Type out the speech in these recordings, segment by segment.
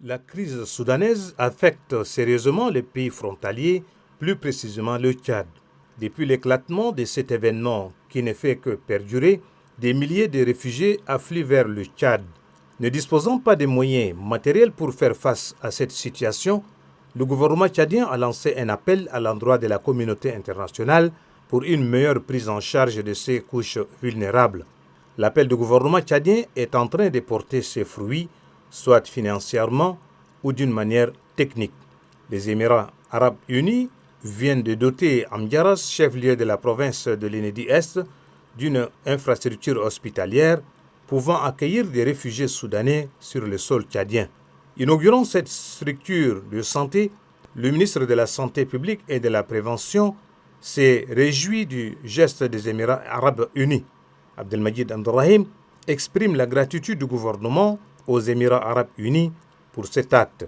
La crise soudanaise affecte sérieusement les pays frontaliers, plus précisément le Tchad. Depuis l'éclatement de cet événement qui ne fait que perdurer, des milliers de réfugiés affluent vers le Tchad. Ne disposant pas des moyens matériels pour faire face à cette situation, le gouvernement tchadien a lancé un appel à l'endroit de la communauté internationale pour une meilleure prise en charge de ces couches vulnérables. L'appel du gouvernement tchadien est en train de porter ses fruits, soit financièrement ou d'une manière technique. Les Émirats arabes unis viennent de doter Amgaras, chef-lieu de la province de l'Enedi-Est, d'une infrastructure hospitalière pouvant accueillir des réfugiés soudanais sur le sol tchadien. Inaugurant cette structure de santé, le ministre de la Santé publique et de la Prévention s'est réjoui du geste des Émirats arabes unis. Abdelmajid Abdelrahim exprime la gratitude du gouvernement aux Émirats arabes unis pour cet acte.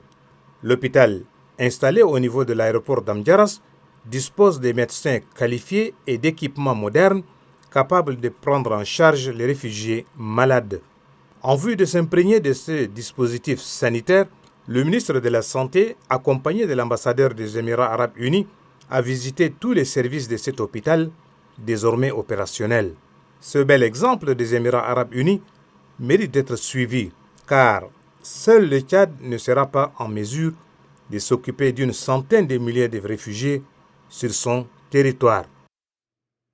L'hôpital, installé au niveau de l'aéroport d'Amgaras, dispose de médecins qualifiés et d'équipements modernes capables de prendre en charge les réfugiés malades. En vue de s'imprégner de ce dispositif sanitaire, le ministre de la Santé, accompagné de l'ambassadeur des Émirats arabes unis, a visité tous les services de cet hôpital, désormais opérationnel. Ce bel exemple des Émirats arabes unis mérite d'être suivi, car seul le Tchad ne sera pas en mesure de s'occuper d'une centaine de milliers de réfugiés sur son territoire.